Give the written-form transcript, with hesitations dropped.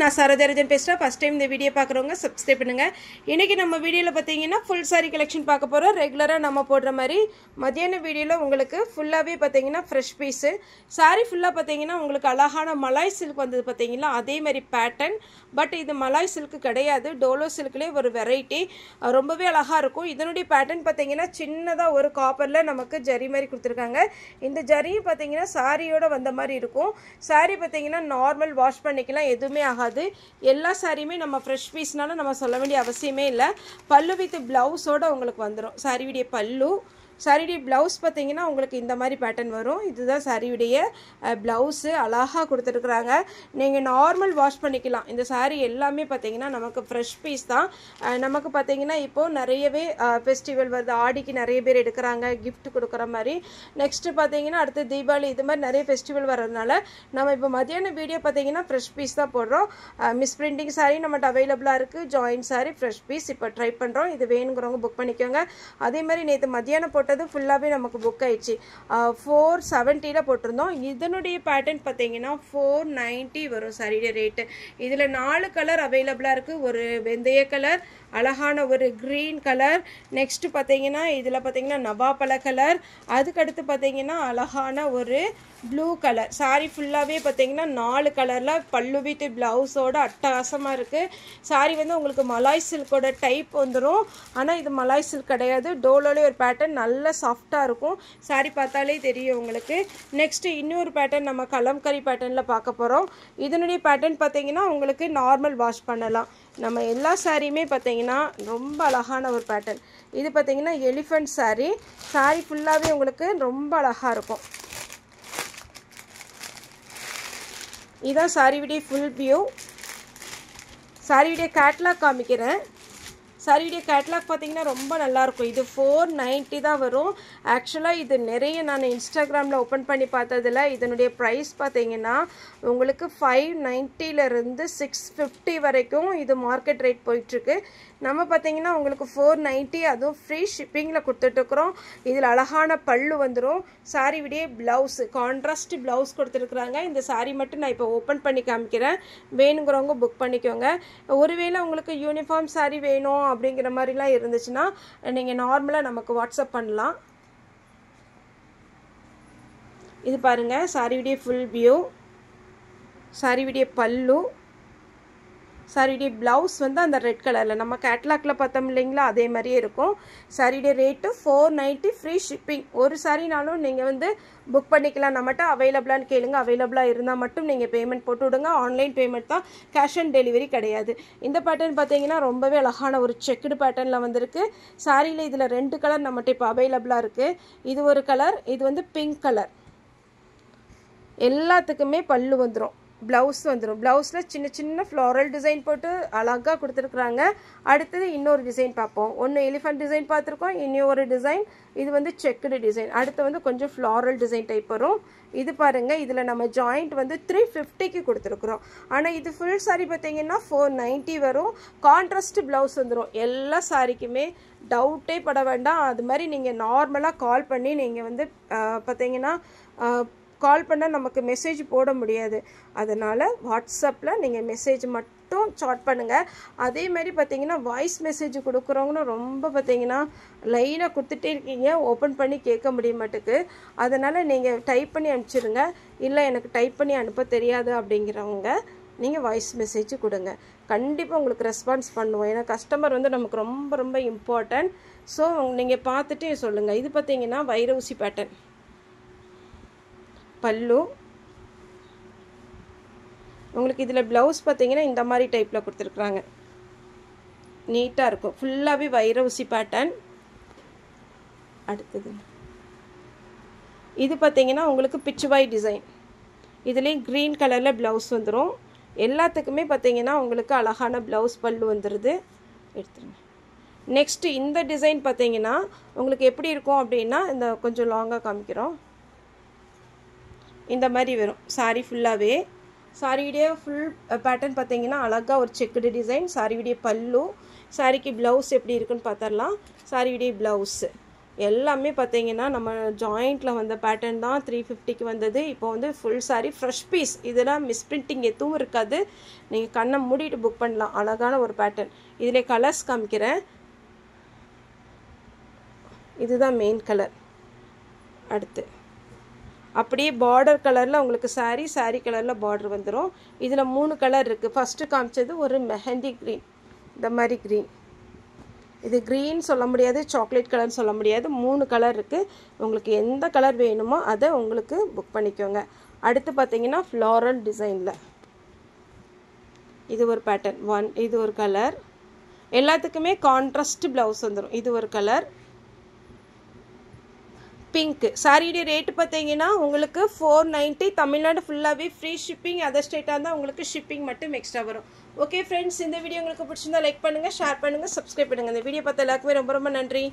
நான் சரோஜரஜன் பேசுகிறேன். First time இந்த வீடியோ பார்க்குறவங்க சப்ஸ்கிரைப் பண்ணுங்கள். இன்றைக்கி நம்ம வீடியோவில் பார்த்தீங்கன்னா ஃபுல் சாரீ கலெக்ஷன் பார்க்க போகிறோம். ரெகுலராக நம்ம போடுற மாதிரி மதியான வீடியோவில் உங்களுக்கு ஃபுல்லாகவே பார்த்தீங்கன்னா ஃப்ரெஷ் பீஸு சாரீ ஃபுல்லாக பார்த்தீங்கன்னா உங்களுக்கு அழகான மலாய் சில்க் வந்தது பார்த்தீங்கன்னா அதே மாதிரி பேட்டர்ன். பட் இது மலாய் சில்க்கு கிடையாது, டோலோ சில்க்லேயே ஒரு வெரைட்டி, ரொம்பவே அழகாக இருக்கும். இதனுடைய பேட்டர்ன் பார்த்தீங்கன்னா சின்னதாக ஒரு காப்பரில் நமக்கு ஜரி மாதிரி கொடுத்துருக்காங்க. இந்த ஜரியும் பார்த்தீங்கன்னா சாரியோட வந்த மாதிரி இருக்கும். சாரீ பார்த்தீங்கன்னா நார்மல் வாஷ் பண்ணிக்கலாம், எதுவுமே ஆகாது. எல்லா சாரியுமே நம்ம ஃப்ரெஷ் பீஸ்னால நம்ம சொல்ல வேண்டிய அவசியமே இல்லை. பல்லு வித் பிளவுஸோட உங்களுக்கு வந்துடும். சாரியுடைய பல்லு, சாரியுடைய ப்ளவுஸ் பார்த்தீங்கன்னா உங்களுக்கு இந்த மாதிரி பேட்டர்ன் வரும். இதுதான் சாரியுடைய ப்ளவுஸு, அழகாக கொடுத்துருக்குறாங்க. நீங்கள் நார்மல் வாஷ் பண்ணிக்கலாம். இந்த சாரீ எல்லாமே பார்த்தீங்கன்னா நமக்கு ஃப்ரெஷ் பீஸ் தான். நமக்கு பார்த்தீங்கன்னா இப்போது நிறையவே ஃபெஸ்டிவல் வருது, ஆடிக்கு நிறைய பேர் எடுக்கிறாங்க கிஃப்ட் கொடுக்குற மாதிரி. நெக்ஸ்ட்டு பார்த்தீங்கன்னா அடுத்து தீபாவளி, இது மாதிரி நிறைய ஃபெஸ்டிவல் வர்றதுனால நம்ம இப்போ மதியான வீடியோ பார்த்தீங்கன்னா ஃப்ரெஷ் பீஸ் தான் போடுறோம். மிஸ் பிரிண்டிங் சாரீ நம்மகிட்ட அவைலபிளாக இருக்குது. ஜாயின்ட் சாரீ ஃப்ரெஷ் பீஸ் இப்போ ட்ரை பண்ணுறோம். இது வேணுங்கிறவங்க புக் பண்ணிக்கோங்க. அதே மாதிரி நேற்று மதியானம் போட்டது ஃபுல்லாகவே நமக்கு புக் ஆயிடுச்சு. 470 போட்டிருந்தோம். இதனுடைய பேட்டர்ன் பார்த்தீங்கன்னா 490 வரும் சாரியுடைய ரேட்டு. இதில் 4 கலர் அவைலபிளாக இருக்குது. ஒரு வெந்தய கலர், அழகான ஒரு க்ரீன் கலர், நெக்ஸ்ட்டு பார்த்தீங்கன்னா இதில் பார்த்தீங்கன்னா நவாப்பழ கலர், அதுக்கடுத்து பார்த்தீங்கன்னா அழகான ஒரு ப்ளூ கலர். சாரீ ஃபுல்லாகவே பார்த்தீங்கன்னா 4 கலரில் பல்லு வித் ப்ளவுஸோட அட்டகாசமாக இருக்குது. சாரீ வந்து உங்களுக்கு மலாய் சில்கோட டைப் வந்துடும். ஆனால் இது மலாய் சில்க் கிடையாது, டோலோலே ஒரு பேட்டர்ன் நல்ல சாஃப்டாக இருக்கும். சாரீ பார்த்தாலே தெரியும் உங்களுக்கு. நெக்ஸ்ட்டு இன்னொரு பேட்டர்ன் நம்ம கலம்கரி பேட்டர்னில் பார்க்க போகிறோம். இதனுடைய பேட்டர்ன் பார்த்தீங்கன்னா உங்களுக்கு நார்மல் வாஷ் பண்ணலாம். நம்ம எல்லா சாரியுமே பார்த்தீங்கன்னா ரொம்ப அழகான ஒரு பேட்டர்ன். இது பார்த்தீங்கன்னா எலிஃபண்ட் சாரீ. சாரீ ஃபுல்லாகவே உங்களுக்கு ரொம்ப அழகாக இருக்கும். இதுதான் சாரியுடைய ஃபுல் வியூ. சாரியுடைய கேட்லாக் காமிக்கிறேன். சாரியுடைய கேட்லாக் பார்த்தீங்கன்னா ரொம்ப நல்லாயிருக்கும். இது 490 தான் வரும். ஆக்சுவலாக இது நிறைய நான் இன்ஸ்டாகிராமில் ஓப்பன் பண்ணி பார்த்ததில் இதனுடைய ப்ரைஸ் பார்த்தீங்கன்னா உங்களுக்கு 590லேருந்து 650 வரைக்கும் இது மார்க்கெட் ரேட் போயிட்டுருக்கு. நம்ம பார்த்தீங்கன்னா உங்களுக்கு 490, அதுவும் ஃப்ரீ ஷிப்பிங்கில் கொடுத்துட்ருக்குறோம். இதில் அழகான பல்லு வந்துடும். சாரியுடைய ப்ளவுஸு கான்ட்ராஸ்ட் ப்ளவுஸ் கொடுத்துருக்குறாங்க. இந்த சாரீ மட்டும் நான் இப்போ ஓப்பன் பண்ணி காமிக்கிறேன். வேணுங்கிறவங்க புக் பண்ணிக்கோங்க. ஒருவேளை உங்களுக்கு யூனிஃபார்ம் சாரீ வேணும் அப்படிங்கிற மாதிரிலாம் இருந்துச்சுன்னா நீங்கள் நார்மலாக நமக்கு வாட்ஸ்அப் பண்ணலாம். இது பாருங்கள் சாரியுடைய ஃபுல் வியூ, சாரியுடைய பல்லு, சாரியுடைய ப்ளவுஸ் வந்து அந்த ரெட் கலரில் நம்ம கேட்லாக்ல பார்த்தோம் இல்லைங்களா, அதே மாதிரியே இருக்கும். சாரியுடைய ரேட்டு 490, ஃப்ரீ ஷிப்பிங். ஒரு சாரினாலும் நீங்கள் வந்து புக் பண்ணிக்கலாம். நம்மகிட்ட அவைலபிளான்னு கேளுங்க. அவைலபிளாக இருந்தால் மட்டும் நீங்கள் பேமெண்ட் போட்டு விடுங்க. ஆன்லைன் பேமெண்ட் தான், கேஷ் ஆன் டெலிவரி கிடையாது. இந்த பேட்டர்ன் பார்த்தீங்கன்னா ரொம்பவே அழகான ஒரு செக்குடு பேட்டர்னில் வந்திருக்கு. சாரியில் இதில் 2 கலர் நம்மகிட்ட இப்போ அவைலபிளாக இருக்குது. இது ஒரு கலர், இது வந்து பிங்க் கலர். எல்லாத்துக்குமே பல்லு வந்துடும், ப்ளவுஸ் வந்துடும். ப்ளவுஸில் சின்ன சின்ன ஃப்ளாரல் டிசைன் போட்டு அழகாக கொடுத்துருக்குறாங்க. அடுத்தது இன்னொரு டிசைன் பார்ப்போம். ஒன்று எலிஃபண்ட் டிசைன் பார்த்துருக்கோம், இன்னொரு டிசைன் இது வந்து செக்குடு டிசைன். அடுத்து வந்து கொஞ்சம் ஃப்ளாரல் டிசைன் டைப் வரும். இது பாருங்கள், இதில் நம்ம ஜாயிண்ட் வந்து 350க்கு கொடுத்துருக்குறோம். ஆனால் இது ஃபுல் சாரீ பார்த்தீங்கன்னா 490 வரும். கான்ட்ராஸ்ட் ப்ளவுஸ் வந்துடும். எல்லா சாரிக்குமே டவுட்டே பட வேண்டாம். அது மாதிரி நீங்கள் நார்மலாக கால் பண்ணி நீங்கள் வந்து பார்த்தீங்கன்னா கால் பண்ணால் நமக்கு மெசேஜ் போட முடியாது. அதனால் வாட்ஸ்அப்பில் நீங்கள் மெசேஜ் மட்டும் சாட் பண்ணுங்கள். அதே மாதிரி பார்த்தீங்கன்னா வாய்ஸ் மெசேஜ் கொடுக்குறவங்களும் ரொம்ப பார்த்தீங்கன்னா லைனாக கொடுத்துட்டே இருக்கீங்க, ஓப்பன் பண்ணி கேட்க முடிய மாட்டேக்கு. அதனால் நீங்கள் டைப் பண்ணி அனுப்பிச்சிடுங்க. இல்லை எனக்கு டைப் பண்ணி அனுப்ப தெரியாது அப்படிங்கிறவங்க நீங்கள் வாய்ஸ் மெசேஜ் கொடுங்க. கண்டிப்பாக உங்களுக்கு ரெஸ்பான்ஸ் பண்ணுவோம். ஏன்னா கஸ்டமர் வந்து நமக்கு ரொம்ப ரொம்ப இம்பார்ட்டன்ட். ஸோ நீங்கள் பார்த்துட்டு சொல்லுங்கள். இது பார்த்தீங்கன்னா வைர ஊசி பேட்டர்ன் பல்லு. உங்களுக்கு இதில் ப்ளவுஸ் பார்த்தீங்கன்னா இந்த மாதிரி டைப்பில் கொடுத்துருக்குறாங்க, நீட்டாக இருக்கும். ஃபுல்லாகவே வைர ஊசி பேட்டர்ன். அடுத்தது இது பார்த்தீங்கன்னா உங்களுக்கு பிச்சுவாய் டிசைன். இதுலேயும் க்ரீன் கலரில் ப்ளவுஸ் வந்துடும். எல்லாத்துக்குமே பார்த்தீங்கன்னா உங்களுக்கு அழகான ப்ளவுஸ் பல்லு வந்துடுது. எடுத்துருங்க. நெக்ஸ்ட்டு இந்த டிசைன் பார்த்தீங்கன்னா உங்களுக்கு எப்படி இருக்கும் அப்படின்னா, இந்த கொஞ்சம் லாங்காக காமிக்கிறோம். இந்த மாதிரி வரும் சாரீ ஃபுல்லாகவே. சாரியுடைய ஃபுல் பேட்டர்ன் பார்த்தீங்கன்னா அழகாக ஒரு செக்குடு டிசைன். சாரியுடைய பல்லு, சாரிக்கு ப்ளவுஸ் எப்படி இருக்குன்னு பார்த்துடலாம். சாரியுடைய ப்ளவுஸு எல்லாமே பார்த்தீங்கன்னா நம்ம ஜாயிண்ட்டில் வந்த பேட்டர்ன் தான் 350க்கு வந்தது. இப்போ வந்து ஃபுல் சாரி ஃப்ரெஷ் பீஸ். இதெல்லாம் மிஸ்பிரிண்டிங் எதுவும் இருக்காது. நீங்கள் கண்ணை மூடிட்டு புக் பண்ணலாம். அழகான ஒரு பேட்டர்ன். இதில் கலர்ஸ் காமிக்கிறேன். இதுதான் மெயின் கலர். அடுத்து அப்படியே பார்டர் கலரில் உங்களுக்கு சாரீ கலரில் பார்டர் வந்துடும். இதில் 3 கலர் இருக்குது. ஃபஸ்ட்டு காமிச்சது ஒரு மெஹந்தி க்ரீன், இந்த மாதிரி க்ரீன். இது க்ரீன் சொல்ல முடியாது, சாக்லேட் கலர்னு சொல்ல முடியாது. 3 கலர் இருக்குது. உங்களுக்கு எந்த கலர் வேணுமோ அதை உங்களுக்கு புக் பண்ணிக்கோங்க. அடுத்து பார்த்தீங்கன்னா ஃப்ளாரல் டிசைனில் இது ஒரு பேட்டர்ன். இது ஒரு கலர். எல்லாத்துக்குமே கான்ட்ராஸ்ட் ப்ளவுஸ் வந்துடும். இது ஒரு கலர். பிங்க் சாரியுடைய ரேட்டு பார்த்தீங்கன்னா உங்களுக்கு 490. தமிழ்நாடு ஃபுல்லாகவே ஃப்ரீ ஷிப்பிங். அதர் ஸ்டேட்டாக இருந்தால் உங்களுக்கு ஷிப்பிங் மட்டும் எக்ஸ்ட்ரா வரும். ஓகே ஃப்ரெண்ட்ஸ், இந்த வீடியோ உங்களுக்கு பிடிச்சிருந்தா லைக் பண்ணுங்கள், ஷேர் பண்ணுங்கள், சப்ஸ்கிரைப் பண்ணுங்கள். இந்த வீடியோ பார்த்த எல்லாருக்குமே ரொம்ப ரொம்ப நன்றி.